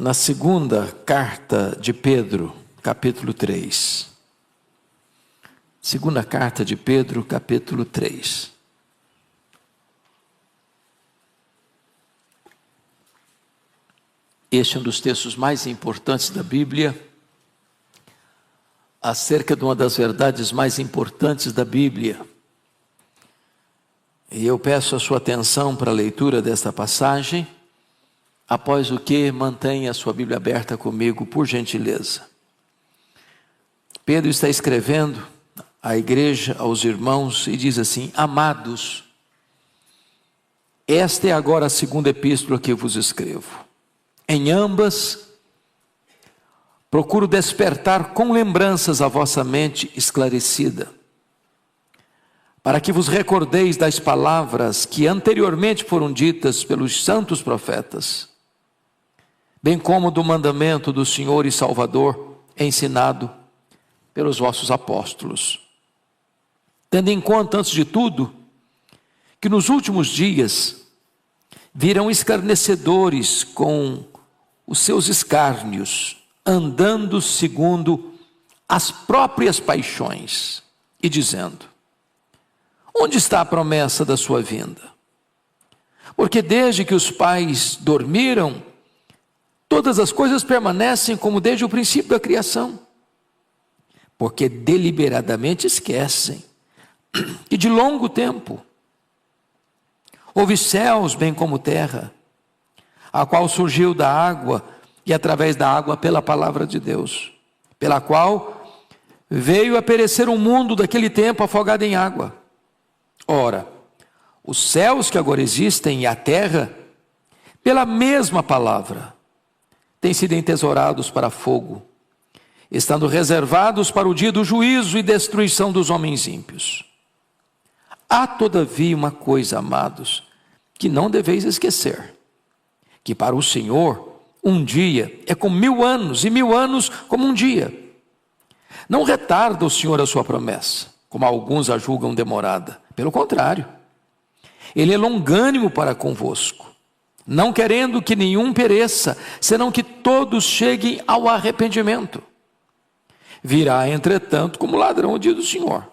na segunda carta de Pedro, capítulo 3. Segunda carta de Pedro, capítulo 3. Este é um dos textos mais importantes da Bíblia, acerca de uma das verdades mais importantes da Bíblia. E eu peço a sua atenção para a leitura desta passagem, após o que mantenha a sua Bíblia aberta comigo, por gentileza. Pedro está escrevendo à igreja, aos irmãos, e diz assim: amados, esta é agora a segunda epístola que eu vos escrevo. Em ambas, procuro despertar com lembranças a vossa mente esclarecida, para que vos recordeis das palavras que anteriormente foram ditas pelos santos profetas, bem como do mandamento do Senhor e Salvador, ensinado pelos vossos apóstolos. Tendo em conta, antes de tudo, que nos últimos dias virão escarnecedores com os seus escárnios, andando segundo as próprias paixões, e dizendo: onde está a promessa da sua vinda? Porque desde que os pais dormiram, todas as coisas permanecem como desde o princípio da criação. Porque deliberadamente esquecem que de longo tempo houve céus bem como terra, a qual surgiu da água e através da água pela palavra de Deus, pela qual veio a perecer um mundo daquele tempo afogado em água. Ora, os céus que agora existem e a terra, pela mesma palavra, têm sido entesourados para fogo, estando reservados para o dia do juízo e destruição dos homens ímpios. Há todavia uma coisa, amados, que não deveis esquecer, que para o Senhor um dia é como 1000 anos, e 1000 anos como um dia. Não retarda o Senhor a sua promessa, como alguns a julgam demorada. Pelo contrário, Ele é longânimo para convosco, não querendo que nenhum pereça, senão que todos cheguem ao arrependimento. Virá, entretanto, como ladrão o dia do Senhor,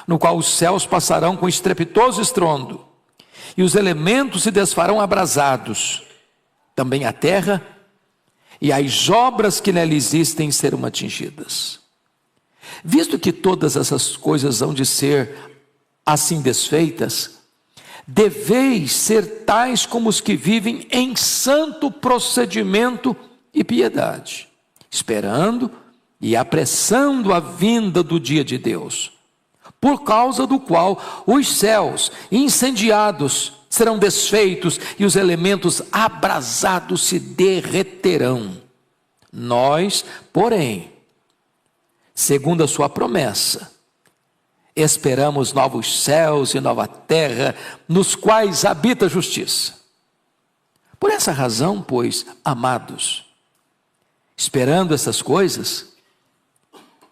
no qual os céus passarão com estrepitoso estrondo, e os elementos se desfarão abrasados. Também a terra e as obras que nela existem serão atingidas. Visto que todas essas coisas hão de ser assim desfeitas, deveis ser tais como os que vivem em santo procedimento e piedade, esperando e apressando a vinda do dia de Deus, por causa do qual os céus incendiados serão desfeitos e os elementos abrasados se derreterão. Nós, porém, segundo a sua promessa, esperamos novos céus e nova terra, nos quais habita a justiça. Por essa razão, pois, amados, esperando essas coisas,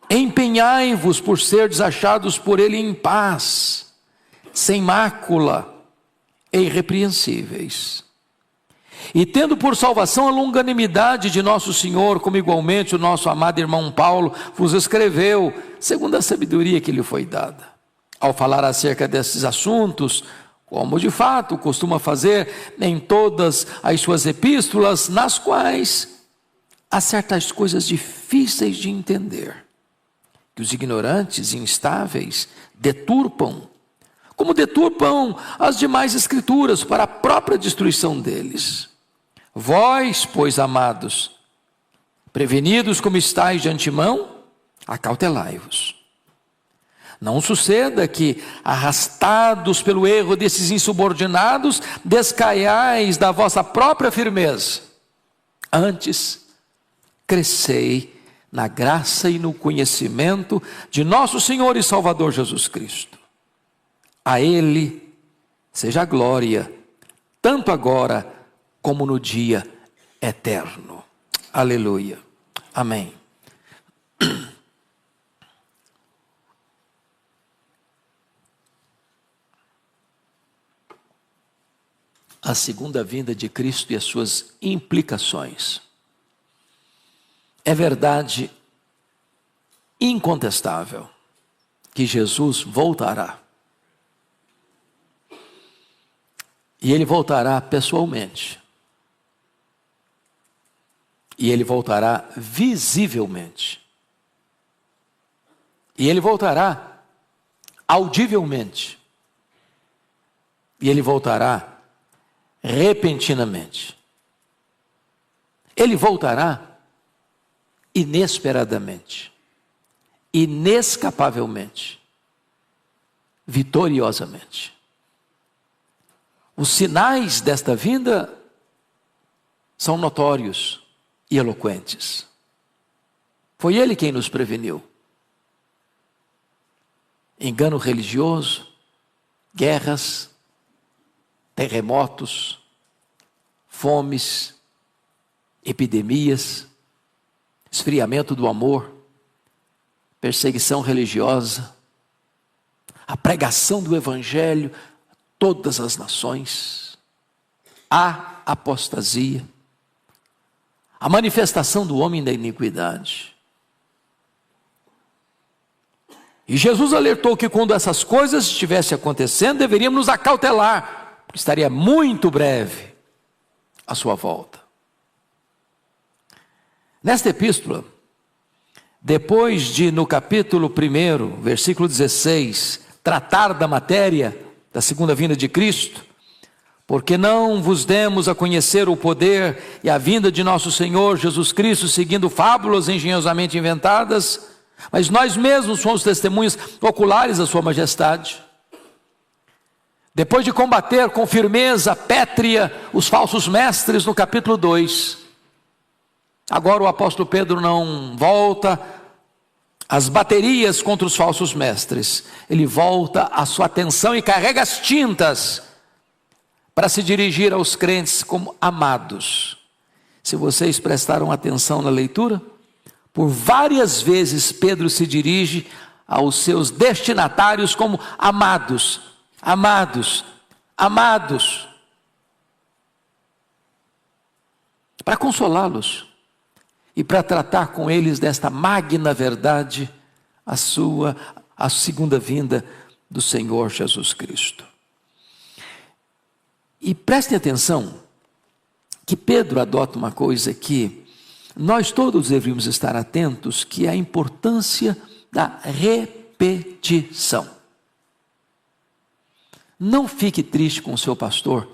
empenhai-vos por serdes achados por Ele em paz, sem mácula e irrepreensíveis, e tendo por salvação a longanimidade de nosso Senhor, como igualmente o nosso amado irmão Paulo vos escreveu, segundo a sabedoria que lhe foi dada, ao falar acerca desses assuntos, como de fato costuma fazer em todas as suas epístolas, nas quais há certas coisas difíceis de entender, que os ignorantes e instáveis deturpam, como deturpam as demais escrituras para a própria destruição deles. Vós, pois, amados, prevenidos como estáis de antemão, acautelai-vos. Não suceda que, arrastados pelo erro desses insubordinados, descaiais da vossa própria firmeza. Antes, crescei na graça e no conhecimento de nosso Senhor e Salvador Jesus Cristo. A Ele seja a glória, tanto agora como no dia eterno. Aleluia. Amém. A segunda vinda de Cristo e as suas implicações. É verdade incontestável que Jesus voltará. E Ele voltará pessoalmente. E Ele voltará visivelmente. E Ele voltará audivelmente. E Ele voltará repentinamente. Ele voltará inesperadamente, inescapavelmente, vitoriosamente. Os sinais desta vinda são notórios e eloquentes. Foi Ele quem nos preveniu. Engano religioso, guerras, terremotos, fomes, epidemias, esfriamento do amor, perseguição religiosa, a pregação do Evangelho a todas as nações, a apostasia, a manifestação do homem da iniquidade. E Jesus alertou que quando essas coisas estivessem acontecendo, deveríamos nos acautelar, porque estaria muito breve a sua volta. Nesta epístola, depois de no capítulo 1, versículo 16, tratar da matéria da segunda vinda de Cristo, porque não vos demos a conhecer o poder e a vinda de nosso Senhor Jesus Cristo, seguindo fábulas engenhosamente inventadas, mas nós mesmos somos testemunhas oculares da sua majestade. Depois de combater com firmeza pétrea os falsos mestres no capítulo 2, agora o apóstolo Pedro não volta às baterias contra os falsos mestres, ele volta a sua atenção e carrega as tintas para se dirigir aos crentes como amados. Se vocês prestaram atenção na leitura, por várias vezes Pedro se dirige aos seus destinatários como amados, amados, amados, para consolá-los e para tratar com eles desta magna verdade, a segunda vinda do Senhor Jesus Cristo. E prestem atenção que Pedro adota uma coisa que nós todos deveríamos estar atentos, que é a importância da repetição. Não fique triste com o seu pastor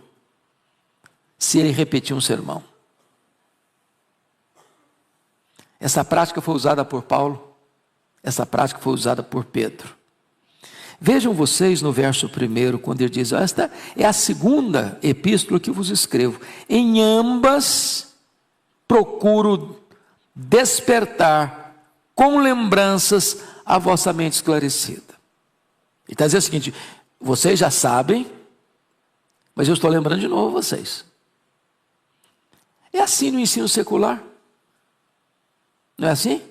se ele repetir um sermão. Essa prática foi usada por Paulo, essa prática foi usada por Pedro. Vejam vocês no verso 1, quando ele diz: esta é a segunda epístola que vos escrevo. Em ambas procuro despertar com lembranças a vossa mente esclarecida. Ele está dizendo o seguinte: vocês já sabem, mas eu estou lembrando de novo vocês. É assim no ensino secular. Não é assim?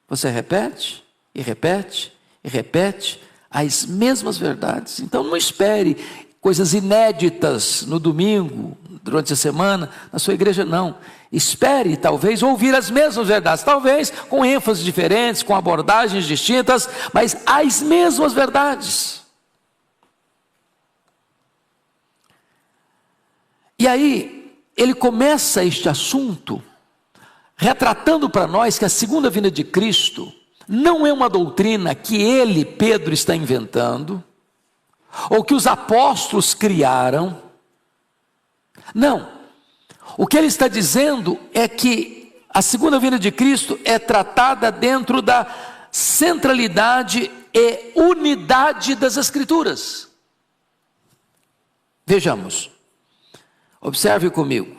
Você repete, e repete, e repete as mesmas verdades. Então não espere coisas inéditas no domingo, durante a semana, na sua igreja, não. Espere, talvez, ouvir as mesmas verdades, talvez com ênfases diferentes, com abordagens distintas, mas as mesmas verdades. E aí, ele começa este assunto retratando para nós que a segunda vinda de Cristo não é uma doutrina que ele, Pedro, está inventando, ou que os apóstolos criaram. Não. O que ele está dizendo é que a segunda vinda de Cristo é tratada dentro da centralidade e unidade das Escrituras. Vejamos. Observe comigo.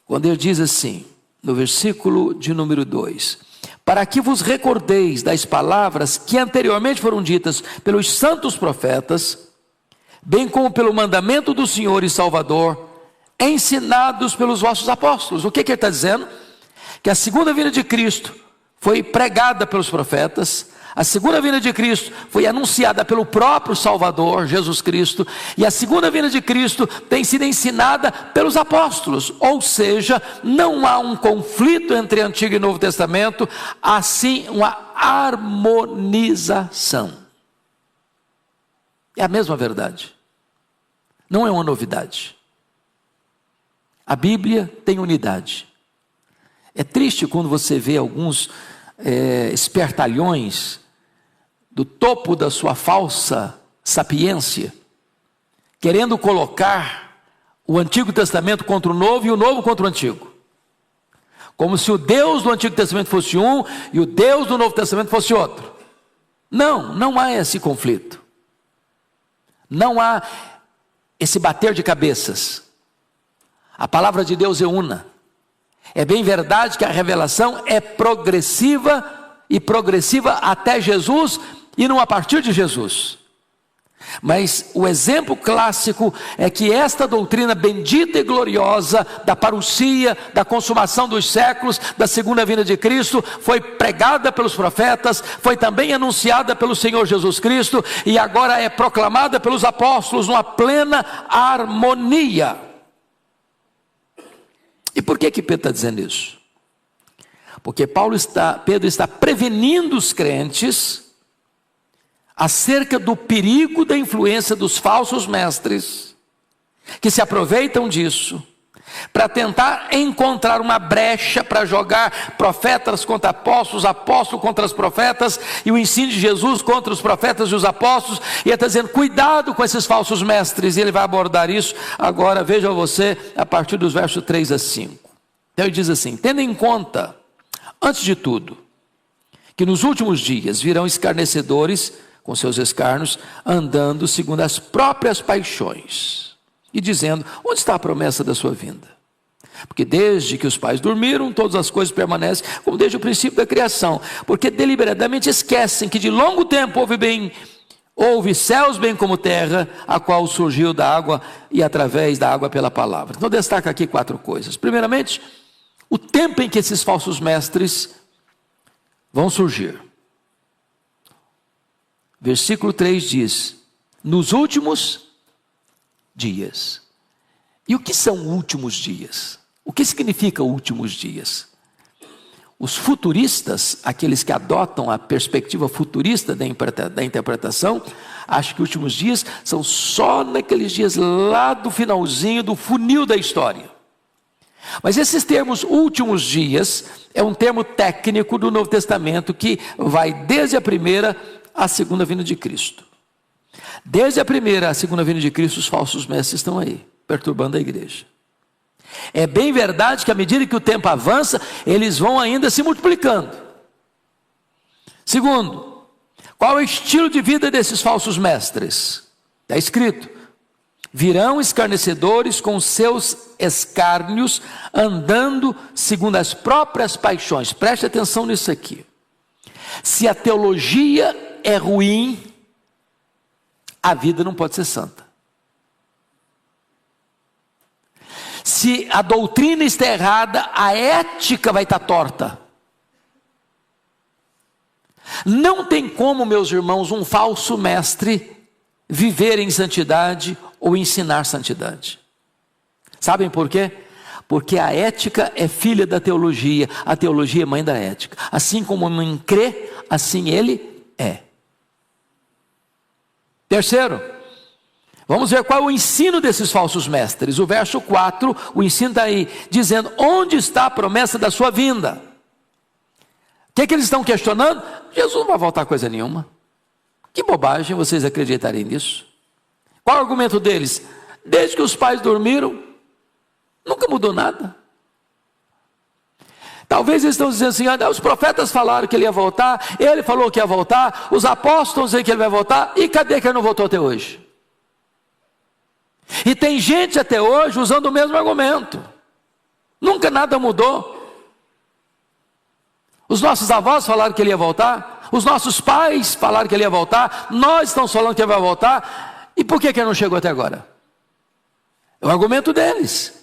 Quando ele diz assim, no versículo de número 2: para que vos recordeis das palavras que anteriormente foram ditas pelos santos profetas, bem como pelo mandamento do Senhor e Salvador, ensinados pelos vossos apóstolos. O que ele está dizendo? Que a segunda vinda de Cristo foi pregada pelos profetas, A segunda vinda de Cristo foi anunciada pelo próprio Salvador, Jesus Cristo, e a segunda vinda de Cristo tem sido ensinada pelos apóstolos, ou seja, não há um conflito entre Antigo e Novo Testamento, há sim uma harmonização. É a mesma verdade, não é uma novidade. A Bíblia tem unidade. É triste quando você vê alguns espertalhões do topo da sua falsa sapiência, querendo colocar o Antigo Testamento contra o Novo e o Novo contra o Antigo, como se o Deus do Antigo Testamento fosse um e o Deus do Novo Testamento fosse outro. Não há esse conflito, não há esse bater de cabeças. A palavra de Deus é una. É bem verdade que a revelação é progressiva até Jesus e não a partir de Jesus. Mas o exemplo clássico é que esta doutrina bendita e gloriosa da parousia, da consumação dos séculos, da segunda vinda de Cristo, foi pregada pelos profetas, foi também anunciada pelo Senhor Jesus Cristo e agora é proclamada pelos apóstolos numa plena harmonia. E por que Pedro está dizendo isso? Porque Pedro está prevenindo os crentes acerca do perigo da influência dos falsos mestres, que se aproveitam disso para tentar encontrar uma brecha para jogar profetas contra apóstolos, apóstolos contra os profetas, e o ensino de Jesus contra os profetas e os apóstolos, e ele está dizendo, cuidado com esses falsos mestres, e ele vai abordar isso agora, veja você, a partir dos versos 3 a 5. Então ele diz assim, tendo em conta, antes de tudo, que nos últimos dias virão escarnecedores, com seus escarnos, andando segundo as próprias paixões, e dizendo, onde está a promessa da sua vinda? Porque desde que os pais dormiram, todas as coisas permanecem como desde o princípio da criação, porque deliberadamente esquecem que de longo tempo houve céus bem como terra, a qual surgiu da água e através da água pela palavra. Então destaca aqui 4 coisas. Primeiramente, o tempo em que esses falsos mestres vão surgir. Versículo 3 diz, nos últimos dias. E o que são últimos dias? O que significa últimos dias? Os futuristas, aqueles que adotam a perspectiva futurista da interpretação, acham que últimos dias são só naqueles dias lá do finalzinho do funil da história. Mas esses termos últimos dias é um termo técnico do Novo Testamento que vai desde a primeira à segunda vinda de Cristo. Desde a primeira à segunda vinda de Cristo, os falsos mestres estão aí, perturbando a igreja. É bem verdade que à medida que o tempo avança, eles vão ainda se multiplicando. Segundo, qual é o estilo de vida desses falsos mestres? Está escrito, virão escarnecedores com seus escárnios, andando segundo as próprias paixões. Preste atenção nisso aqui. Se a teologia é ruim, a vida não pode ser santa. Se a doutrina está errada, a ética vai estar torta. Não tem como, meus irmãos, um falso mestre viver em santidade ou ensinar santidade. Sabem por quê? Porque a ética é filha da teologia, a teologia é mãe da ética. Assim como o homem crê, assim ele é. Terceiro, vamos ver qual é o ensino desses falsos mestres. O verso 4, o ensino está aí, dizendo, onde está a promessa da sua vinda? O que eles estão questionando? Jesus não vai voltar coisa nenhuma. Que bobagem vocês acreditarem nisso. Qual é o argumento deles? Desde que os pais dormiram, nunca mudou nada. Talvez eles estão dizendo assim, os profetas falaram que ele ia voltar, ele falou que ia voltar, os apóstolos dizem que ele vai voltar, e cadê que ele não voltou até hoje? E tem gente até hoje usando o mesmo argumento. Nunca nada mudou. Os nossos avós falaram que ele ia voltar, os nossos pais falaram que ele ia voltar, nós estamos falando que ele vai voltar, e por que ele não chegou até agora? É o argumento deles.